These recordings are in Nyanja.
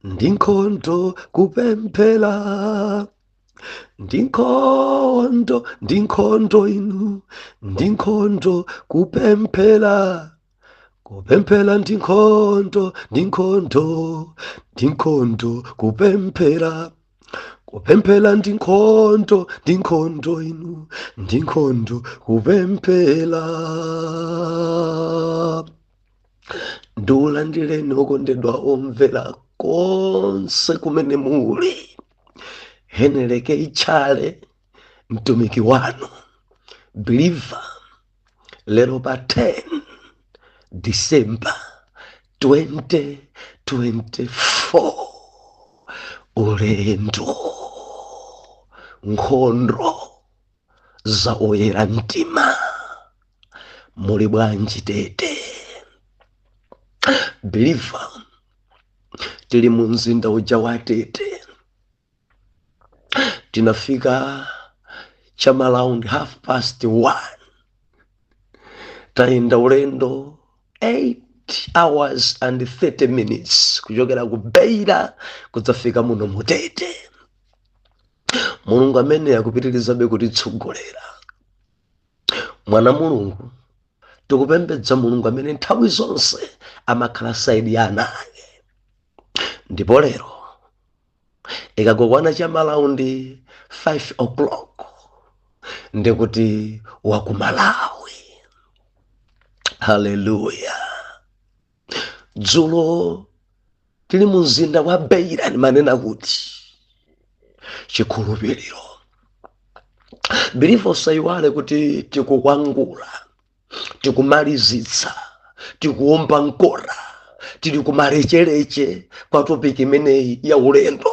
Ndinkhonto kupemphera. Ndinkhonto inu, ndinkhonto kupemphera. Kupemphera ndinkhonto kupemphera. Kupemphera ndinkhonto inu, ndinkhonto kupemphera. Ndiulandireni okondedwa omvera konse kumene muli. Heneleke Ichale mtumiki wanu believer, lero pa 10 December 2024. Ulendo nkhondo za oyera mtima. Muli bwanji tete? Believer, tili mu mzinda uja wa Tete. Tinafika chama around 1:30. Taenda ulendo 8 hours and 30 minutes kuchokera ku Beira kudzafika muno mu Tete. Mulungu amene akupitirizabe kutitsogolera. Mwana Mulungu, tikupembedza Mulungu amene nthawi zonse amakhala saidi ya ana ake. Ndipo lero ikakwana chama around 5 o'clock ndikuti waku Malawi. Haleluya. Dzulo tili mu mzinda wa Beira, ndimanena kuti chikhulupiriro. Believer, usaiwale kuti tikukwangula, tikumalizitsa, tikuomba nkora, tili kumalechereche kwa topiki imeneyi ya ulendo.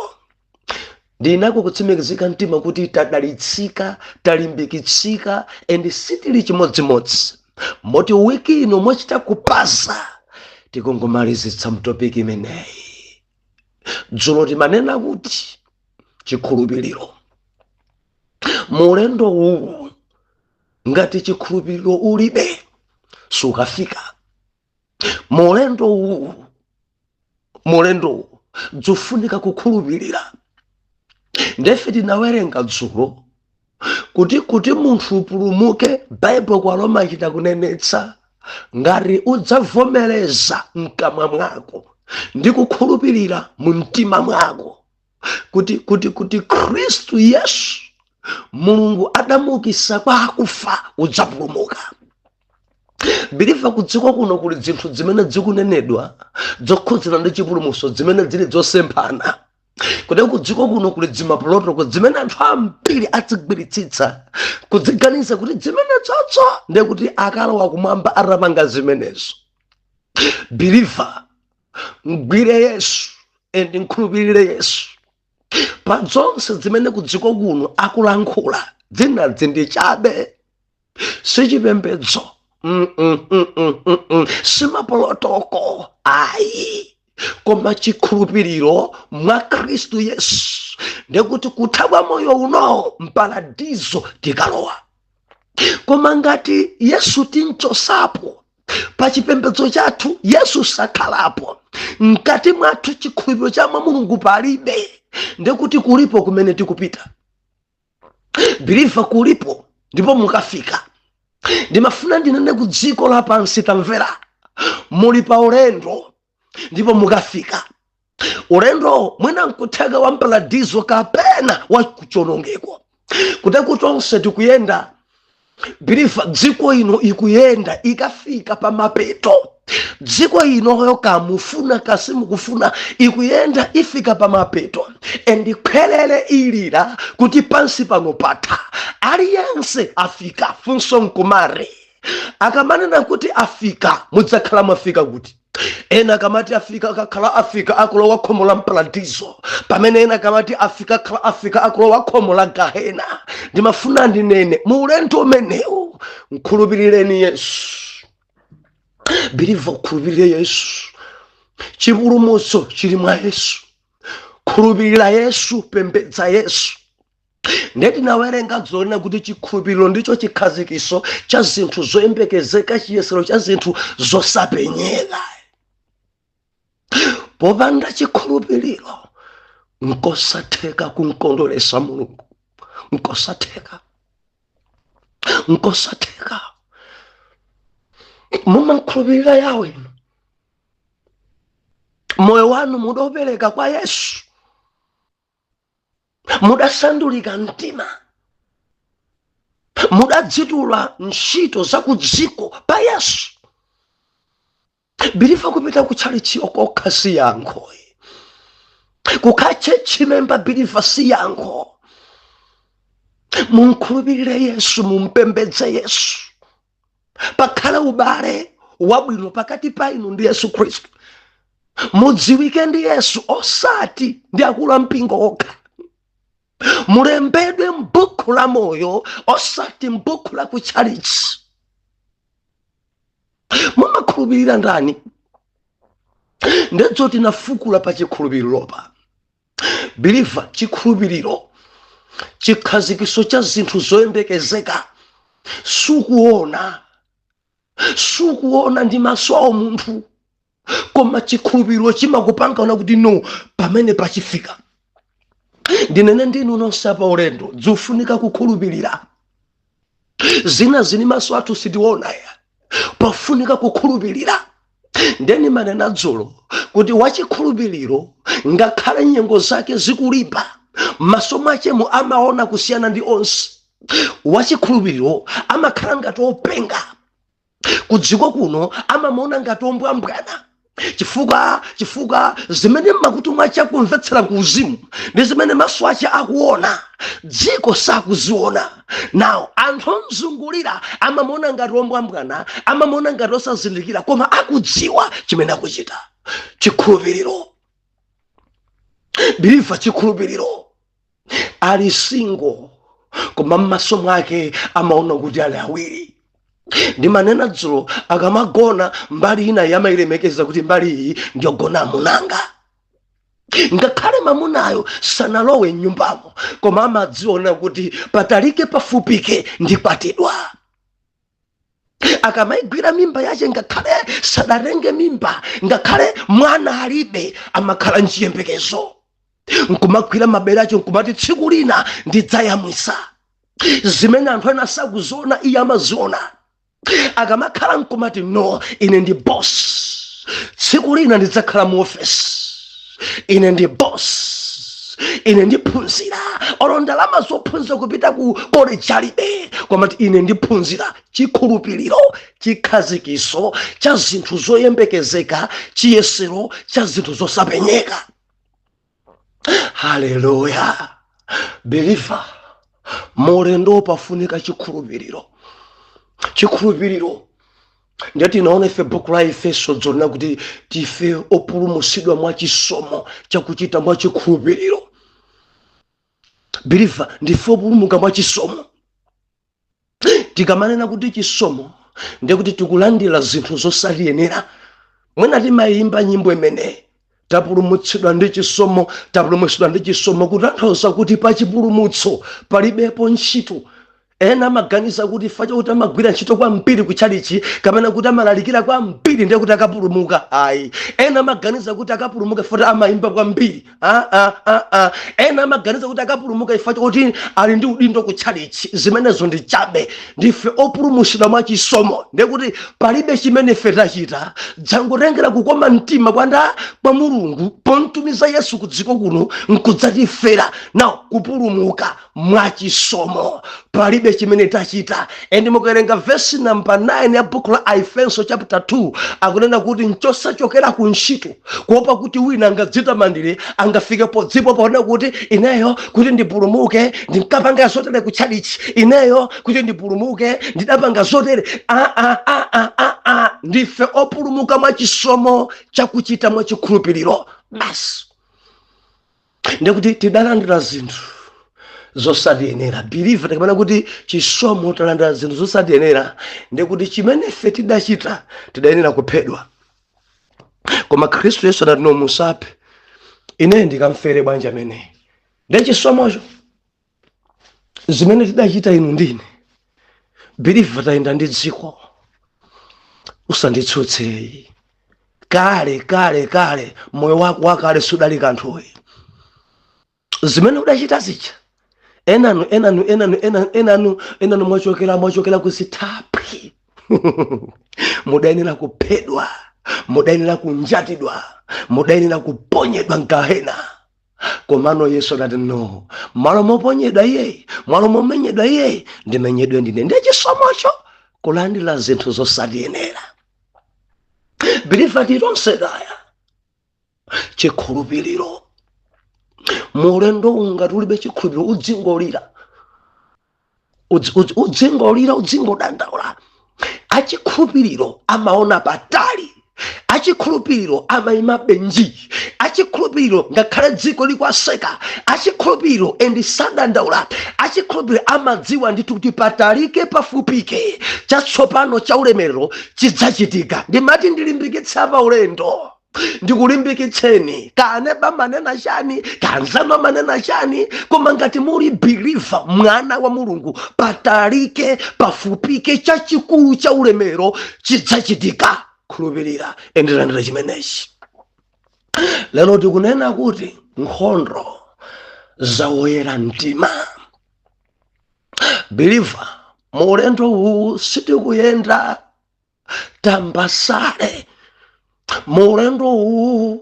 Ndinako kutsimikizika mtima kuti tadalitsika, talimbikitsika, and sitili chimodzimodzi. Moti wiki ino mwachita kupasa tikungomalizitsa mtopiki imeneyi. Dzulo timanena kuti chikhulupiriro. Mulendo uwu ngati chikhulupiriro ulibe sukafika. Mulendo uwu dzofunika kukhulupirira. Ndefe tinawerenga dzulo kuti munthu upulumuke, Bible kwa Roma ichita kunenetsa ngati udzavomereza mkamwa mwako ndi kukhulupirira mu mtima mwako kuti Khristu Yesu Mulungu adamuukitsa kwa akufa, udzapulumuka. Believer, kudziko kuno kuli zinthu zimene zikunenedwa zokhudzana ndi chipulumutso zimene zili zosemphana. Kuti kudziko kuno kuli zimapulotoko zimene anthu ambiri adzigwiritsitsa kudziganiza kuti zimene tsotso ndiye kuti akalowa kumwamba atapanga zimenezo. Believer, mgwire Yesu and nkhulupirire Yesu. Pa zonse zimene kudziko kuno akulankhula zinazi ndi chabe, sichipembedzo, simapolotoko, ayi, koma chikhulupiriro mwa Khristu Yesu. Ndekuti kuthawa moyo uno mparadizo tikalowa. Koma ngati Yesu tinchosapo pa chipembedzo chathu, Yesu sakhalapo mkati mwathu, chikhulupiriro cha mwa Mulungu palibe. Ndekuti kulipo kumene tikupita. Believer, kulipo ndipo mukafika. Ndimafuna ndinene ku dziko lapansi tamvera, muli pa ulendo ndipo mukafika. Ulendo mwina nkutheka wa mparadizo kapena wa kuchonongeko. Kuti kutonse tikuyenda. Believer, dziko ino ikuyenda ikafika pa mapeto. Dziko ino yoka mufuna kasimu kufuna ikuyenda ifika pa mapeto. Endi khwelele ilira kuti pansi pano patha. Aliyense afika funso nkumare. Akamanena kuti afika, mudzakhala mwafika kuti. Ena kamati afika akakhala afika akulowa khomo la mparadizo. Pamene ena kamati afika akakhala afika akulowa khomo la Gahena. Ndimafuna ndinene mu ulendo umenewu nkhulupirireni Yesu. Believer, khulupirire Yesu. Chipulumutso chili mwa Yesu. Khulupirira Yesu, pembedza Yesu. ndeti nawerenga dzona kuti chikhulupiriro ndicho chikhazikiso cha zinthu zoyembekezeka, chiyesero cha zinthu zosapenyeka. Popanda chikhulupiriro nkosatheka kumkondweresa Mulungu, nkosatheka. Mumakhulupirira Yawe, moyo wanu mudopereka kwa Yesu, mudasandulika mtima, mudadzitula ntchito za kudziko pa Yesu. Biliva kupita kutchalichi okokha si yankho, kukhachechi memba biliva si yankho. Munkhulupirire Yesu, mumpembedze Yesu, pakhala ubale wabwino pakati pa inu ndi Yesu Khristu. Mudziwike ndi Yesu, osati ndi akulu ampingo okha. Mulembedwe m'buku la moyo, osati m'buku la kutchalichi. Mumakhulupirira ndani? Ndedzo tinafukula pa chikhulupiriro pa. Biliva, chikhulupiriro chikhazikiso cha zinthu zoyembekezeka. Sukuona ndi maso a munthu, koma chikhulupiriro chimakupanga ona kuti no, pamene pachifika. Ndinene ndinu nonse pa ulendo, dzufunika kukhulupirira. Zina zini maso athu sitiona ya, pafunika kukhulupirira. Ndeni manena dzolo kuti wachikhulupiriro ngakhale nyengo zake zikulimba, maso mwake amaona kusiyana ndi onse. Wachikhulupiriro amakhala ngati openga. Kudziko kuno amamuona ngati ombwambwana. Chifukwa zimene makutu mwache akumvetsera kuuzimu ndi zimene maso ache akuona, dziko sakuziona. Nawo anthu omzungulira amamuona ngati ombwambwana, amamuona ngati osazindikira, koma akudziwa chimene akuchita. Chikhulupiriro, biliva, chikhulupiriro ali single, koma m'maso mwake amaona kuti ali awiri. Ndi manena dzulo, akamagona mbali ina yamayilemekeza kuti mbali iyi ndiyogona munanga. Ngakhale mamunayo sanalowe nyumbamo, koma amadziona kuti patalike pafupike ndikwatidwa. Akamayigwira mimba yache, ngakhale sadarenge mimba, ngakhale mwana alibe, amakhala nchiyembekezo. Nkumagwira mabere ache nkumati tsiku lina ndidzayamwisa. Zimene anthu ena sakuziona iye amaziona. Akamakhala nkumati no, ine ndi boss, tsiku lina ndidzakhala mu office, ine ndi boss, ine ndiphunzira. Olo ndalama zophunzira kupita ku college alibe, komati ine ndiphunzira. Chikhulupiriro chikhazikiso cha zinthu zoyembekezeka, chiyesero cha zinthu zosapenyeka. Haleluya. Believer, mulendo pafunika chikhulupiriro. Chikhulupiriro ndati naona ife buku la Efeso dzona kuti tife opulumutsidwa mwa chisomo chakuchita mwa chikhulupiriro. Believer, ndife opulumuka mwa chisomo. Tikamanena kuti chisomo ndiye kuti tikulandira zinthu zosaliyenera. Mwina timayimba nyimbo imene tapulumutsidwa ndi chisomo, tapulumutsidwa ndi chisomo, kutanthauza kuti pa chipulumutso palibepo ntchito. Ena maganiza kuti facha kuti amagwira ntchito kwa mpiri kuchalichi, kapena kuti amalalikira kwa mpiri ndiye kuti akapulumuka. Ayi, ena maganiza kuti akapulumuka fota amayimba kwa mpiri. Ena maganiza kuti akapulumuka ifacha kuti ali ndi udindo kuchalichi. Zimenezo ndi chabe. Ndife opulumutsidwa mwa chisomo, ndiye kuti palibe chimene ife tachita dzangotengera kukoma mtima kwa Mulungu pontumiza Yesu kudziko kuno nkudzatifera. Now kupulumuka mwa chisomo palibe chimene tachita. Endi mukawerenga verse number 9 ya book la Efeso chapter 2 akunena kuti nchosachokera ku ntchito kuopa kuti wina angadzitamandire, angafike podzipo paona kuti ineyo kuti ndipulumuke ndinkapanga zotere kuchalichi, ineyo kuti ndipulumuke ndidapanga zotere. Ndife opulumuka mwa chisomo chakuchita mwa chikhulupiriro basi. Ndikuti tidalandira zinthu zosatiyenera. Believer, tikamana kuti chisomo talandira zinthu zosatiyenera, ndikuti chimene ife tidachita tidayenera kuphedwa. Koma Khristu Yesu anati no, musaphe, ine ndikamfere bwanja amene. Ndi chisomocho zimene tidachita inu ndine Believer tayenda ndi dziko usanditsutse kale moyo wako wakale sudali kanthuyi zimene udachita zija enanu mwachokera kusithaphwi mudayenera kuphedwa mudayenera kunjatidwa mudayenera kuponyedwa mgahena komano Yesu adati no malo moponyedwa iye malo momenyedwa iye ndimenyedwe ndine ndiye chisomocho kulandira zinthu zosatiyenera Believer tonse kaya chikhulupiriro mulendo ngati ulibe chikhulupiriro udzingodandaula achikhulupiriro amaona patali achikhulupiriro amayima benji achikhulupiriro ngakhale dziko likwaseka achikhulupiriro endi sadandaula achikhulupiriro amadziwa ndithu kuti patalike pafupike chatsopano cha ulemerero chidzachitika ndimati ndilimbikitsa pa ulendo ndikulimbikitseni kaneba manena chani kanzama manena chani koma ngati muli believer mwana wa Mulungu patalike pafupike chachikulu cha ulemerero chidzachitika khulupirira endilandira chimenechi lero tikunena kuti nkhondo zawoyera mtima Believer mulendo uwu sitikuyenda tambasale mulendo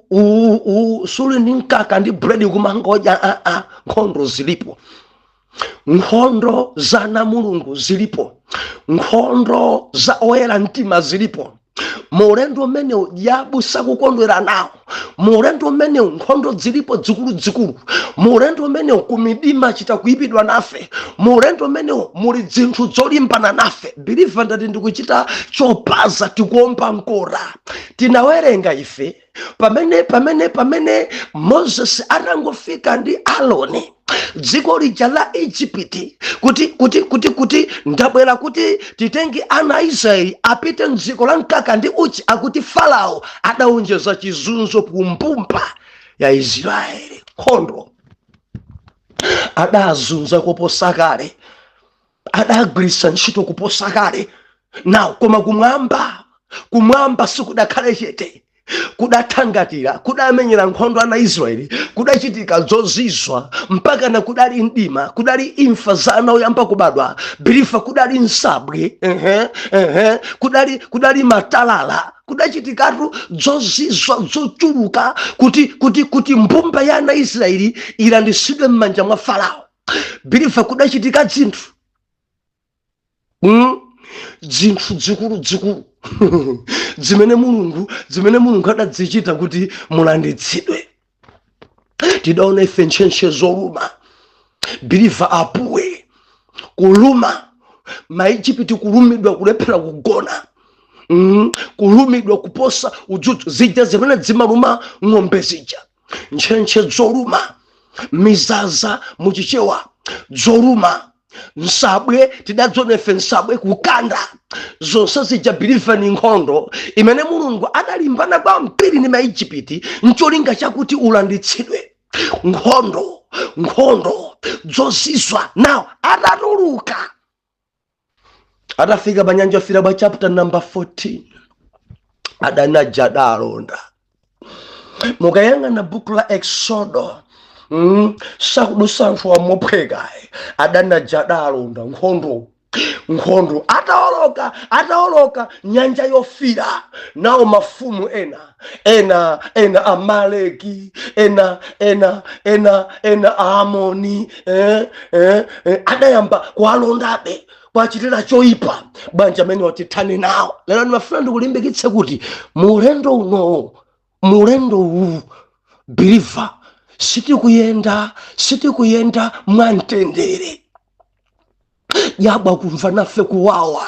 uwu suli ndi mkaka ndi bread kumangoja nkhondo zilipo nkhondo za namulungu zilipo nkhondo za oyera mtima zilipo mulendo umenewu diabu sakukondwera nawo mulendo umenewu nkhondo zilipo dzikulu mulendo umenewu kumidima chita kuipidwa nafe mulendo umenewu muli zinthu zolimbana nafe Believer ndati ndikuchita chopaza tikuomba nkora tinawerenga ife pamene Moses atangofika ndi Aloni dziko lija la Egypt kuti ndabwera kuti titenge ana Israeli apite mdziko la mkaka ndi uchi akuti Farao adaonjeza chizunzo kumpumpa ya Israeli nkhondo adazunza kuposa kale adagwiritsa ntchito kuposa kale nawo koma kumwamba sikudakhale chete kudathangatira kudamenyera nkhondo ana Israeli kudachitika zozizwa mpaka na kudali mdima kudali imfa za ana oyamba kubadwa Believer kudali nsabwe kudali matalala kudachitikatu zozizwa zochuluka kuti mbumba ya ana Israeli ilandisidwe m'manja mwa Farao Believer kudachitika zinthu dzikulu zimene mulungu adazichita kuti mulanditsidwe tidaona ife ntchentche zoluma Believer apuwe kuluma Maigupti kulumidwa kulephera kugona kulumidwa kuposa udzudzu zija zimene zimaluma ng'ombe zija ntchentche zoluma mizaza muchichewa zoluma nsabwe tidadzonefe nsabwe kukanda zonse zija Believer ni nkhondo imene mulungu adalimbana kwa mpiri ni Maigupti ncholinga chakuti ulanditsidwe nkhondo zozizwa nawo adatuluka adafika pa nyanja Yofiira chapter number 14 adanaja adalonda mukayang'ana buku la Exodo sakudusanfu wa mopheka adanaja adalonda nkhondo ataoloka nyanja Yofiira nawo mafumu ena Amaleki ena Amoni adayamba kualondabe kwachitira choipa banja amene watithane nawo lero ndimafuna ndikulimbikitse kuti mulendo uwu Believer sitikuyenda mwamtendere yabwa kumva nafe kuwawa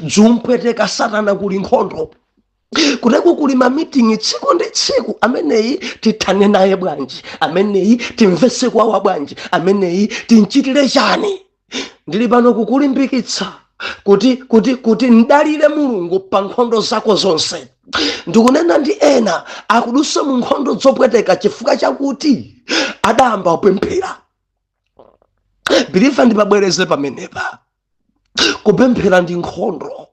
dzumpweteka Satana kuli nkhondo kuteku kuli mamitingi tsiku ndi tsiku ameneyi tithane naye bwanji ameneyi timvese kuwawa bwanji ameneyi tinchitire chani ndili pano kukulimbikitsa kuti ndalire Mulungu pa nkhondo zako zonse ndikunena ndi ena akudusa mu nkhondo zopweteka chifukwa chakuti adayamba kupemphera Believe ndipabwereze pamenepa kupemphera ndi nkhondo.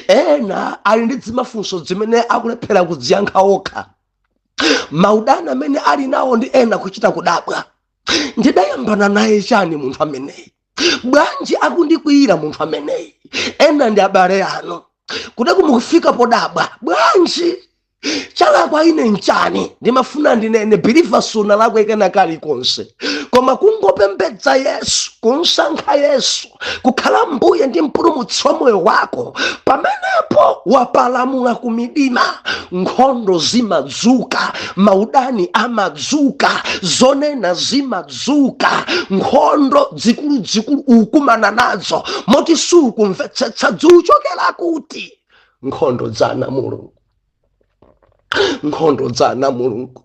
Ena ali ndi zimafunso zimene akulephera kudziyankha okha. Maudani amene ali nawo ndi ena kuchita kudabwa. Ndidayambana naye chani munthu ameneyi? Bwanji akundikwiyira munthu ameneyi? Ena ndi abale anu kuti kumufika podabwa. Bwanji chalakwa ine nchani? Ndimafuna ndinene believe suna lakwe kena kalikonse, koma kungopembedza Yesu, kunsankha Yesu, kukhala mbuye ndi mpulumutsi wa moyo wako, pamenepo wapalamula kumidima. Nkhondo zimadzuka, maudani amadzuka, zonena zimadzuka, nkhondo zikulu ukumana nazo moti sukumvetsetsa zichokera kuti. Nkhondo dzana Mulungu, nkhondo dzana Mulungu.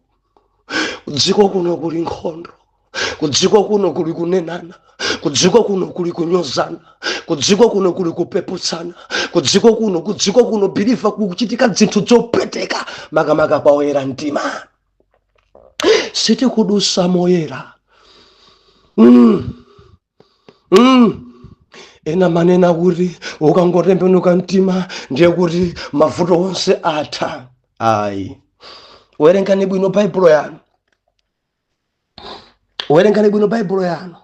Kudziko kuno kuli nkhondo, kudziko kuno kuli kunenana, kudziko kuno kuli kunyozana, kudziko kuno kuli kupeputsana, kudziko kuno biliva kuchitika zinthu zopeteka makamaka pa oyera mtima. Sitikudusa moyera. Ena manena kuti ukangotembenuka mtima ndiye kuti mavuto onse atha. Ayi, werengani bwino Baibulo yanu, werengani bwino Baibulo yanu.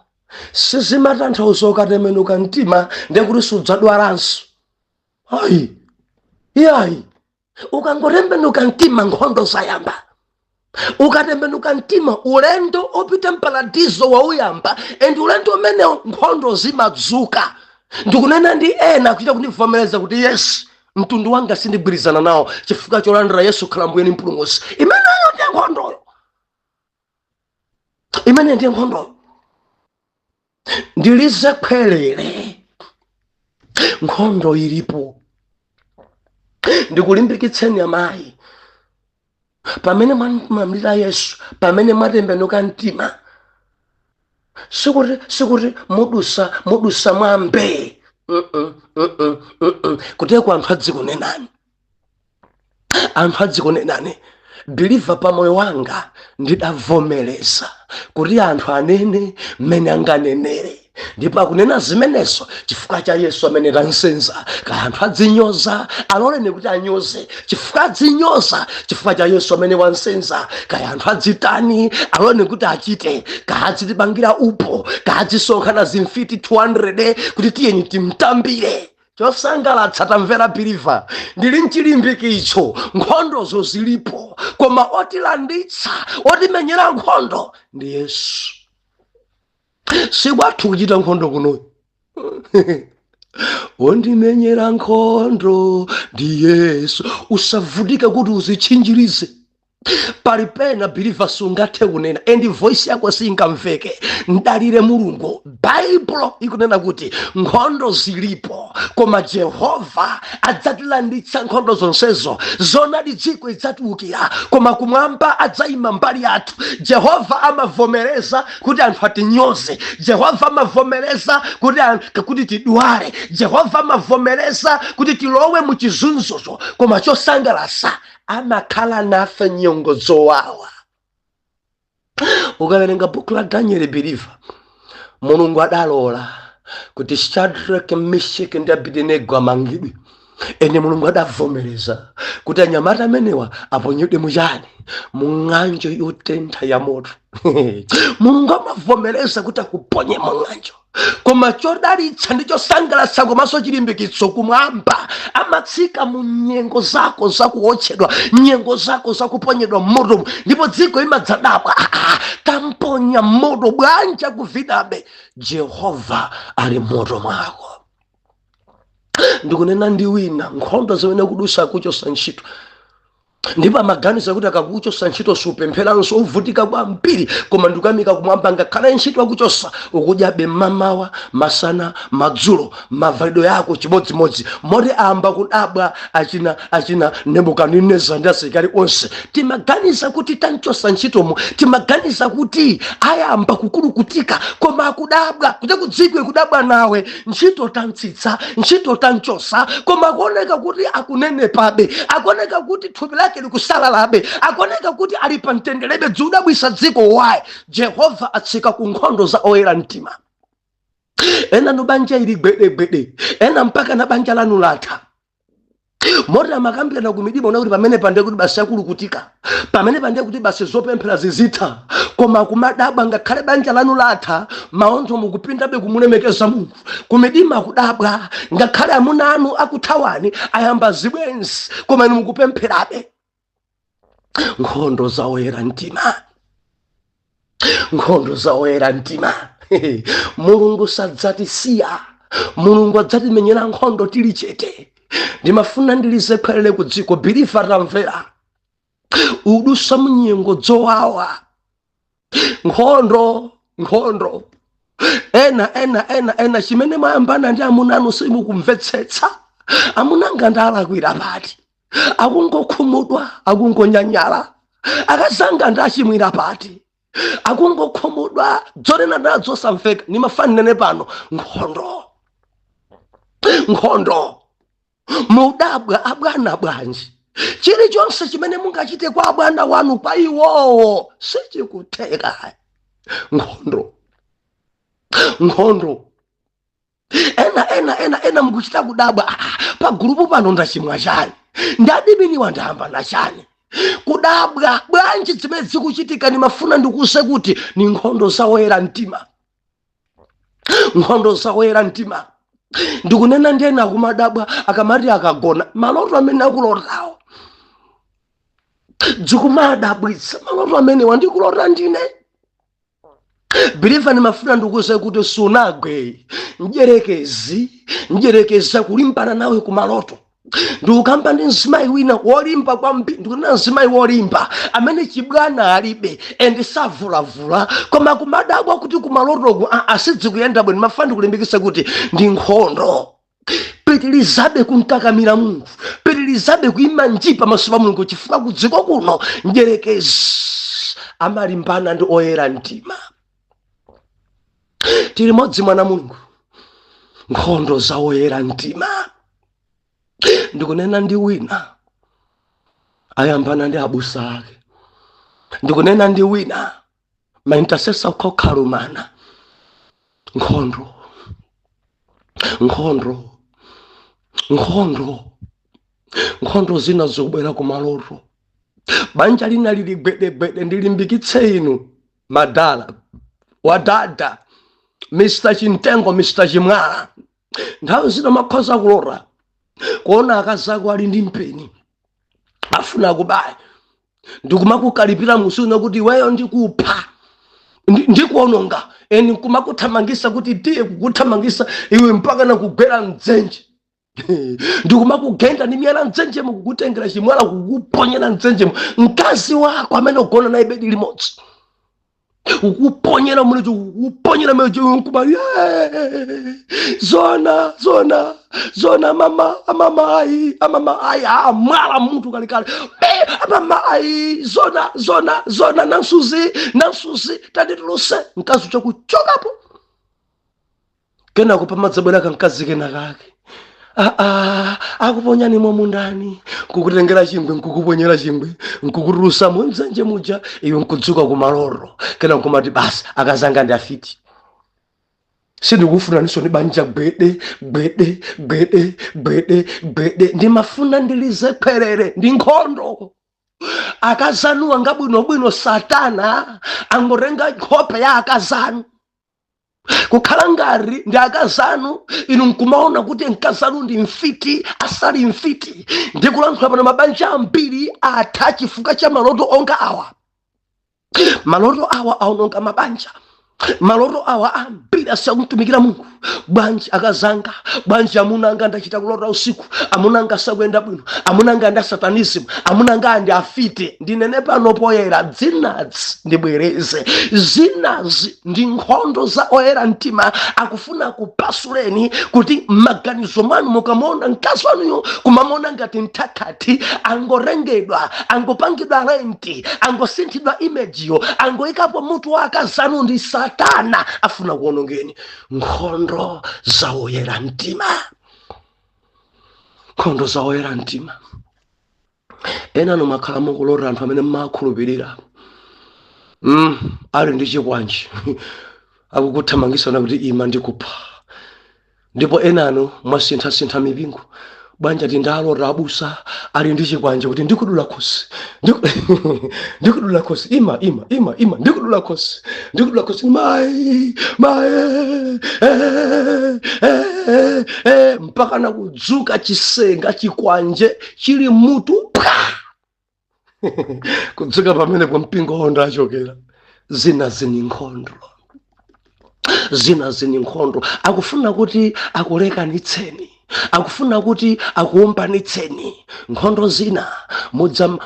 Sizimatanthauza ukatembenuka mtima ndiye kuti sudzadwaranso. Ayi, iyayi, ukangotembenuka mtima nkhondo zayamba. Ukatembenuka mtima ulendo opita mparadizo wauyamba, endi ulendo umene nkhondo zimadzuka. Ndikunena ndi ena kuchita kundivomereza kuti yes, mtundu wanga sindigwirizana nawo chifukwa cholandira Yesu khala mbuye ni mpulumutsi. Imeneyo ndiye nkhondoyo, imene ndiye nkhondoyo. Ndilize khwelere, nkhondo ilipo. Ndikulimbikitseni amayi, pamene mwamlira Yesu, pamene mwatembenuka mtima, sikuti mudusa mwambe. Kuteko anthu adzikunenani, anthu adzikunenani. Believe pa moyo wanga ndidavomereza kuti anthu anene mmene anganenere, ndipo akunena zimenezo chifukwa cha Yesu amene tansenza. Kaya anthu adzinyoza aloleni kuti anyoze chifukwa adzinyoza chifukwa cha Yesu amene wansenza. Kaya anthu adzitani aloleni kuti achite. Kaya adzitipangira upo, kaya adzisonkhana zimfiti 200 kuti tiyeni timtambire. Chosangalatsa tamvera Believe, ndili mchilimbikitso, nkhondozo zilipo, koma otilanditsa, otimenyera nkhondo ndi Yesu. Sikwathu kuchita nkhondo kunoyi. Ondimenyera nkhondo ndi Yesu. Usavutike kuti uzitchinjirize. Pali pena Believe sungathe kunena and voice yako singamveke. Ndalire Mulungu. Baibulo ikunena kuti nkhondo zilipo, koma Jehova adzatilanditsa nkhondo zonsezo. Zona dziko idzatiukira, koma kumwamba adzayima mbali yathu. Jehova amavomereza kuti anthu atinyoze. Jehova amavomereza kuti tidware. Jehova amavomereza kuti tilowe mu chizunzozo, koma chosangalatsa amakhala nafe nyongo zowawa. Ukawerenga buku la Daniel Believe, Mulungu adalola kuti Shadrach, Meshach ndi Abednego amangidwe. Ene Mulungu adavomereza kuti anyamata amenewa aponyedwe muchani, mu ng'anjo yotentha ya moto. Mulungu amavomereza kuti akuponye mu ng'anjo, koma chodalitsa ndi chosangalatsa komanso chilimbikitso kumwamba amatsika mu nyengo zako zakuotchedwa, nyengo zako zakuponyedwa m'moto, ndipo dziko imadzadabwa. Tamponya moto bwanji kuvinabe, Jehova ali moto mwako. Ndikunena ndi wina, nkhondo zimene kudusa kuchosa ntchito, ndipo amaganiza kuti akakuchosa ntchito supempheranso uvutika kwambiri, koma ndikuyamika kumwamba ngakhale ntchito akuchosa ukudyabe mamawa, masana, madzulo, mavalidwe yako chimodzimodzi. Moti amba kudabwa achina Nebukadineza ndi asilikali onse. Timaganiza kuti tanchosa ntchitomo, timaganiza kuti ayamba kukulukutika, koma akudabwa kuti kudzikwe kudabwa nawe. Ntchito tantsitsa, ntchito tanchosa, koma akuoneka kuti akunenepabe, akuoneka kuti thupi lake likusalalabe, akuoneka kuti ali pa mtenderebe. Dzudabwisa dziko wayi. Jehova atsika ku nkhondo za oyera mtima. ena no banja ili gbede ena mpaka na banja lanu latha. Mota makambira kumidima unakuti pamene pande kuti basi yakulukutika, pamene pande kuti basi zopemphera zizitha, koma kumadabwa ngakhale banja lanu latha maonzo mukupindabe kumulemekeza Mulungu. Kumidima kudabwa ngakhale amuna anu akuthawani ayamba zibwenzi, koma inu mukupempherabe. Nkhondo za oyera mtima, nkhondo za oyera mtima. Mulungu sadzatisiya, Mulungu adzatimenyera nkhondo tili chete. Ndimafuna ndilizekhalire ku dziko bilifa tamvera udusa munyengo dzowawa. Nkhondo ena chimene mwayambana ndi amuna anu simukumvetsetsa. Amunanga ndalakwira pati, akungokhumudwa, akungonyanyala. Akazanga ndachimwira pati, akungokhumudwa, dzonena nadzo samveka. Nimafani nene pano nkhondo mudabwa abwana bwanji. Chilichonse chimene mungachite kwa abwana wanu pa iwowo sichikutheka. Nkhondo ena mukuchita kudabwa, pa gurupu pano ndachimwa chani, ndadibiniwa ndahamba na chani. Kudabwa bwanji zimene zikuchitika. Nimafuna ndikuse kuti ni nkhondo za oyera mtima, nkhondo za oyera mtima. Ndikunena ndena kumadabwa akamati akagona maloto amene akulotawo dzikumadabwitsa. Maloto amene wandikulota ndine biliva. Nimafuna ndikuse kuti sunagwe njerekeza kulimbana nawe kumaloto. Ndikukamba ndi mzimayi wina wolimba kwambiri, ndikunena mzimayi wolimba amene chibwana alibe ende savulavula, koma kumadabwa kuti kumalotoku asidzikuyenda bwino. Nimafuna ndikulimbikitsa kuti ndi nkhondo. Pitilizabe kumkakamira Mulungu, pitilizabe kuima nji pamaso pa Mulungu, chifukwa kudziko kuno njerekezi amalimbana ndi oyera mtima. Tili modzi mwana Mulungu, nkhondo za oyera mtima. Ndikunena ndi wina ayambana ndi abusa ake, ndikunena ndi wina maintercessor kokhalumana. Nkhondo zina zobwera kumaloto. Banja lina lili gbede ndilimbikitse inu madala wadada Mr. Chintengo, Mr. Chimwala. Nthawi zina makhoza kulota kuona akazako ali ndi mpeni afuna kubaya, ndikumakukalipira musuna kuti weyo ndikupha ndikuononga, eni kumakuthamangisa kuti ndiye kukuthamangisa iwe mpaka na kugwera mdzenje. Ndikumakugenda ni miyala mdzenje mukukutengera chimwala kukuponyera mdzenje. Mkazi wako amene ugona naye bedi limodzi ukuponyera muliju, ukuponyera muliju, nkuba zona mama ai amala muntu kalikale mama ai zona nansuzi tadituluse mkazi chokuchokapo kena kupamadzabwera kankazi kena kake akuponya nimo mundani kukutengera chingwe nkukuponyera chingwe nkukutulusa mwenzenje muja iwe nkudzuka kumaloro kena nkumati basi akazanga ndi afiti. Sindikufuna niso ni banja gbede ndimafuna ndilize pherere ndi nkhondo. Akazanu anga bwino Satana angorenga nkhope ya akazanu kukhala ngari ndi akazanu inu nkumaona kuti nkazanu ndi mfiti asali mfiti. Ndikulankhula pano mabanja ambiri atha chifukwa cha maloto onga awa. Maloto awa aononga mabanja. Maloto awa ambiri asakumtumikira Mulungu. Bwanji akazanga, bwanji amunanga ndachita kulota usiku, amunanga sakwenda bwino, amunanga nda satanism, amunanga ndi afite. Ndinene pano poyera dzinazi ndibwereze. Zinazi ndi nkhondo za oyera mtima akufuna kupasuleni kuti maganizo manu mukamona mkazi wanuyo kumamona ngati mtakati angorengedwa, angopangidwa renti, angosinthidwa imejiyo, angoikapo mutu wa akazanu ndi Satana afuna kuonongeni. Nkhondo za oyera mtima, nkhondo za oyera mtima. Ena nomakhala mukulota anthu amene mmakhulupirira ali ndi chikwanji akukuthamangisana kuti ima ndikupha. Ndipo enano mwasintha mipingo. Banja tindalota abusa ali ndi chikwanje kuti ndikudula khosi. Ndikudula khosi ima ndikudula khosi. Ndikudula khosi mai mpaka na kudzuka chisenga chikwanje chili mutu. Kudzuka pamene kwa mpingo honda achokera. Zina zini nkhondo akufuna kuti akulekanitseni, akufuna kuti akuumbanitseni. Nkhondo zina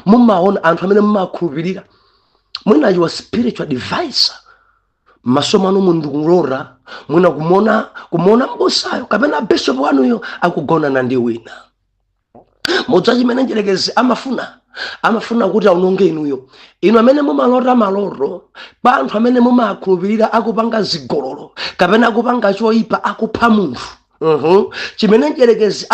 mumaona anthu amene mumakhulupirira mwina you are spiritual advisor masomo anu mundikulora mwina kumona mbusayo kapena bishop wanuyo akugonana ndi wina. Modza chimene njerekezi amafuna kuti aunonge inuyo. Inu amene mumalota maloro pa anthu amene mumakhulupirira akupanga zigololo kapena akupanga choipa akupha munthu. Chimene njerekezi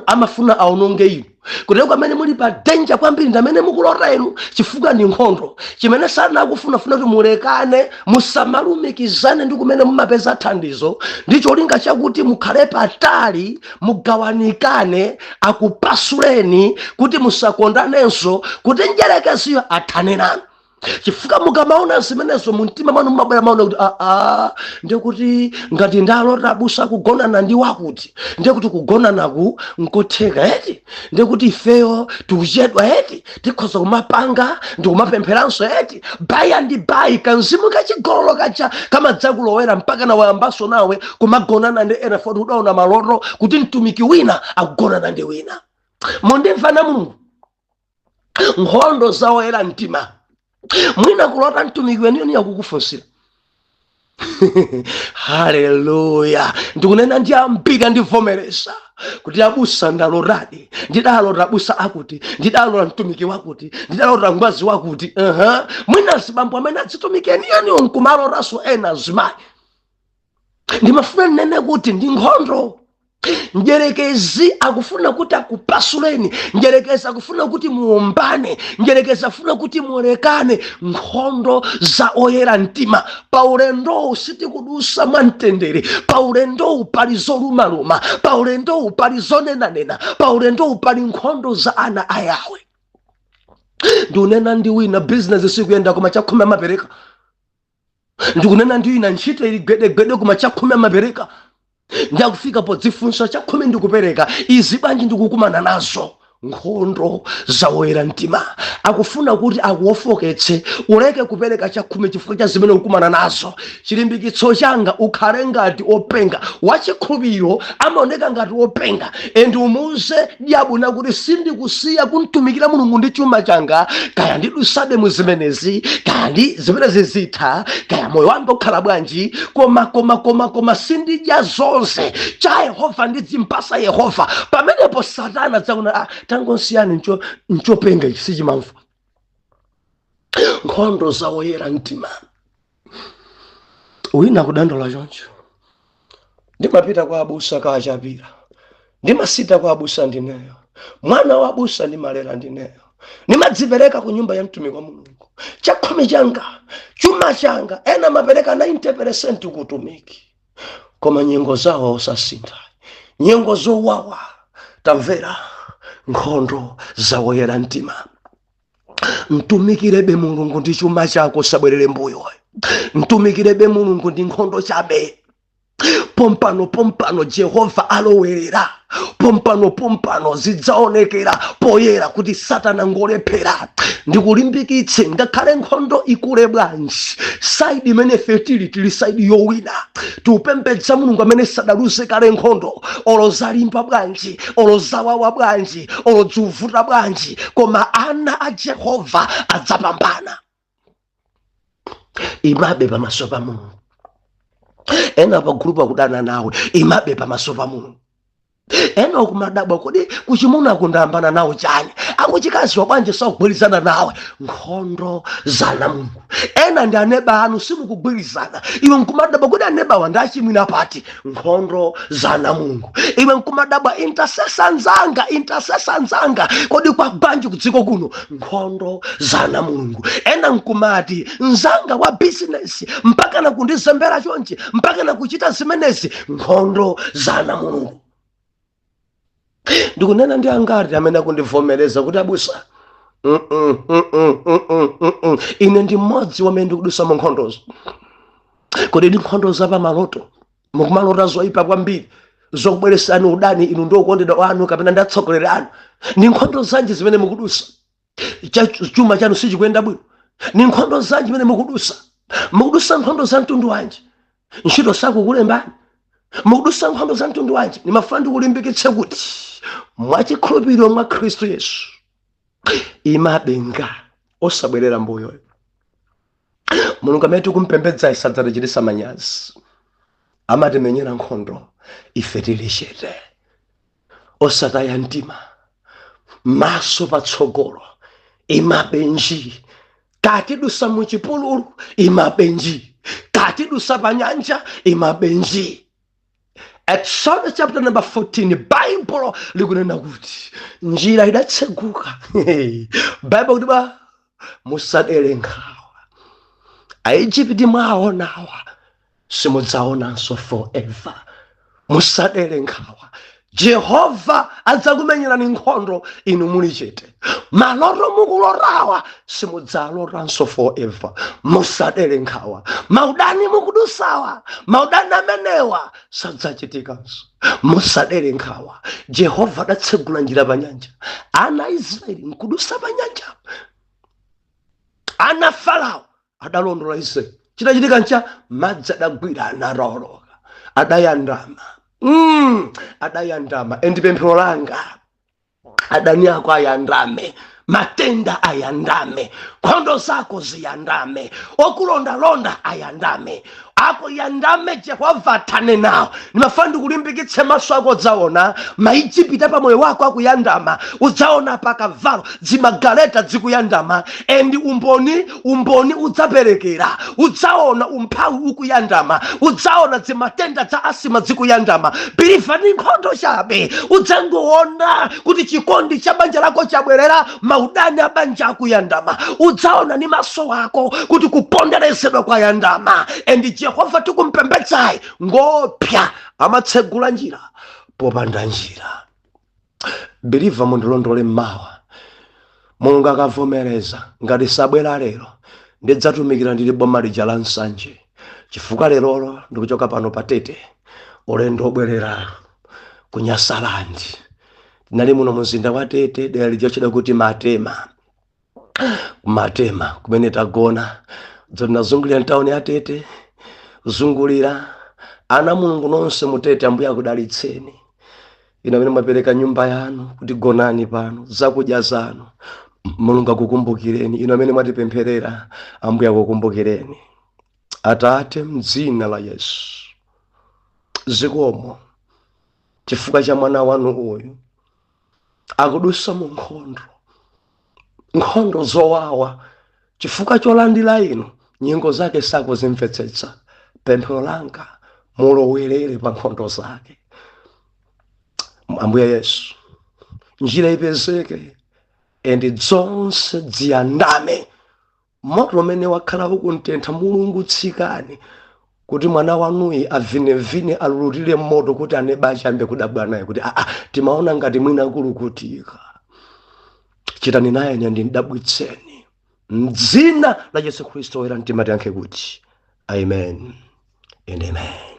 amafuna aunonge inu. Kuti amene muli pa danger kwambiri ndi amene mukulota inu chifukwa ndi nkhondo. Chimene sana akufuna kuti mulekane musamalumikizane ndi kumene mumapeza thandizo. Ndicho cholinga chakuti mukhale patali mugawanikane akupasuleni kuti musakondanenso kuti njerekeziyo athane nanu. Chifukwa mukamaona zimenezo mumtima mwanu mumabwera maona kuti ndikuti ngati ndalota abusa kugonana ndi wakuti ndikuti kugonanaku nkotheka eti ndikuti ifeyo tikuchedwa eti tikhoza kumapanga ndikumapempheranso eti baya ndi bayi kanzimu kachigololo kacha kamadzakulowera mpaka na wayambaso nawe kumagonana ndi ena foti udaona maloto kuti mtumiki wina akugonana ndi wina. Mundimvana Mulungu. Nkhondo zawoyera mtima. Mwina kulota mtumiki weniyo yakukufosira. Haleluya. Ndikunena ndi ambiri andivomereza kuti abusa ndaloradi ndidalota abusa akuti ndidalota mtumiki wakuti ndidalota ngwazi wakuti. Mwina zibambo amene azitumikeni yoniyo nkumalotaso ena zimayi. Ndimafuna nene kuti ndi nkhondo. Njerekezi akufuna kuti akupasuleni. Njerekezi akufuna kuti muombane. Njerekezi akufuna kuti mulekane. Nkhondo za oyera mtima. Paulendo sitikudusa mwamtendere. Paulendo pali zolumaluma. Paulendo pali zonenanena. Paulendo pali nkhondo za ana ayawe. Ndunena ndi wina business sikuyenda koma chakhumi amapereka. Ndikunena ndi wina ntchito ili gwedegwede koma chakhumi amapereka. Ndakufika po dzifunso chakhumi ndikupereka. Izi banji ndikukumana nazo. Nkhondo zawoyera mtima. Akufuna kuti akuofoketse uleke kupereka chakhumi chifukwa cha zimene ukumana nazo. Chilimbikitso changa ukhale ngati openga. Wachikhulupiriro amaoneka ngati openga. Endi umuze diabuna kuti sindikusiya kuntumikira Mulungu ndi chuma changa. Kaya ndidusade mu zimenezi. Kaya ndi zimenezi zitha. Kaya moyo wanga ukhala bwanji. Koma sindidya zonse. Cha Yehova ndidzimpasa Yehova. Pamenepo Satana dzauna tangosiyani nchopenga chisichimamva. Nkhondo zawoyera mtima. Wina kudandola choncho. Ndimapita kwa abusa kawachapira. Ndimasita kwa abusa ndineyo. Mwana wa abusa ndimalera ndineyo. Nimadzipereka ku nyumba ya mtumiki wa Mulungu. Chakhumi changa, chuma changa, ena mapereka 90% kutumiki. Koma nyengo zawo osasintha. Nyengo zowawa. Tamvera. Nkhondo zawoyera mtima. Mtumikirebe Mulungu ndi chuma chako sabwerere mbuyo. Mtumikirebe Mulungu ndi nkhondo chabe. Pompano Jehova alowerera. Pompano zidzaonekera poyera kuti Satana ngolephera. Ndikulimbikitse ngakhale nkhondo ikule bwanji. Side imene fertility li side yowina. Tupembedza Mulungu amene sadaluse kale nkhondo. Olo zalimba bwanji, olo zawawa bwanji, olo dzuvuta bwanji. Koma ana a Jehova adzapambana. Imabe pamaso pa Mulungu. Ena pa group akudana nawe. Imabe pamaso pa Mulungu. Ena ukumadabwa kodi kuchimuna kundambana nawo chani. kuchikazi wabanje sakugwirizana nawe, nkhondo za Mulungu. Ena ndi aneba anu simukugwirizana, iwe nkumadaba kuti aneba wandachimwina pati, nkhondo za Mulungu. Iwe nkumadaba intercessor nzanga kodi kwa banje kudziko kuno, nkhondo za Mulungu. Ena nkumati nzanga wa business mpaka na kundizembera chonchi, mpaka na kuchita zimenezi, nkhondo za Mulungu. Ndikunena ndi angati amene kundivomereza kuti abusa ine ndi mmodzi wamene ndikudusa mu nkhondozo. Kodi ndi nkhondo za pamaloto, mukumalota zoyipa kwambiri zokubweresani udani inu ndi okondedwa wanu kapena ndi atsogoleri anu? Ni nkhondo zanji zimene mukudusa? Chuma chanu sichikuyenda bwino? Ni nkhondo zanji zimene mukudusa? Mukudusa nkhondo za mtundu wanji? Ntchito sakukulembani? Mukudusa nkhondo za mtundu wanji? Nimafuna ndikulimbikitse kuti mwachikhulupiriro mwa Khristu Yesu imabenga osabwerera mbuyo. Mulungu amene tikumpembedza sadzatichititsa manyazi, amatimenyera nkhondo ife tili chete, osataya mtima, maso patsogolo, imabenji. Katidusa muchipululu, imabenji. Katidusa pa nyanja, imabenji. Exodus chapter number 14, Bible likunena kuti njira idatseguka. Bible kuti ba musadere nkhawa, Aigupti mwaonawa simudzaonanso forever. Musadere nkhawa, Jehova adzakumenyerani nkhondo inu muli chete. Maloto mukulorawa simudzaloranso forever. Musadere nkhawa, maudani mukudusawa, maudani amenewa sadzachitikanso. Musadere nkhawa, Jehova adatsegula njira pa nyanja. Ana Israeli nkudusa pa nyanja, ana Farao adalondola Israeli. Chitachitika ncha madzi adagwira anaroloka, adayandama. Adayandama. Endi pemphero langa adani ako ayandame, matenda ayandame, nkhondo zako ziyandame, okulondalonda ayandame, ako yandame. Jehova athane nawo. Nimafuna ndikulimbikitse maso ako udzaona Maigupti pa moyo wako akuyandama, udzaona pakavalo zimagaleta zikuyandama, endi umboni udzaperekera, udzaona umphawi ukuyandama, udzaona zimatenda za asima zikuyandama. Biliva ni nkhondo chabe, udzangoona kuti chikondi cha banja lako chabwerera, maudani a banja akuyandama. Udzaona ni maso ako kuti kuponderezedwa kwayandama. Endi Jehova tikumpembedza ngopya amatsegula njira popanda njira. Biliva mundilondole mmawa, Mulungu akavomereza ngati sabwera lero ndidzatumikira ndili boma lija la Nsanje, chifukwa lerolo ndikuchoka pano patete ulendo obwerera ku Nyasalandi. Tinali muno mzinda wa Tete, dera lija chida kuti Matema kumene tagona. Zonazungulira ntawuni ya Tete, zungulira ana Mulungu nonse mutete, Ambuye akudalitseni. Ina amene mwapereka nyumba yanu kuti gonani pano, zakudya zanu, Mulungu akukumbukireni. Ina amene mwatipempherera, Ambuye akukumbukireni. Atate mdzina la Yesu, zikomo chifukwa cha mwana wanu uyu akudusa mu nkhondo zowawa, chifukwa cholandira inu nyengo zake sako zimvetsetsa. Pemphero langa mulowerere pa nkhondo zake. Ambuye Yesu, njira ipezeke endi zonse dziyandame. Moto umene wakhala ukuntentha Mulungu tsikani kuti mwana wanuyi avinevine alulutire moto kuti anebacha ambe kudabwa naye kuti timaona ngati mwina kulukutika. Chitani naye ndi ndabwitseni. Mdzina la Yesu Kristo wera mtima tiyankhe kuti amen and amen.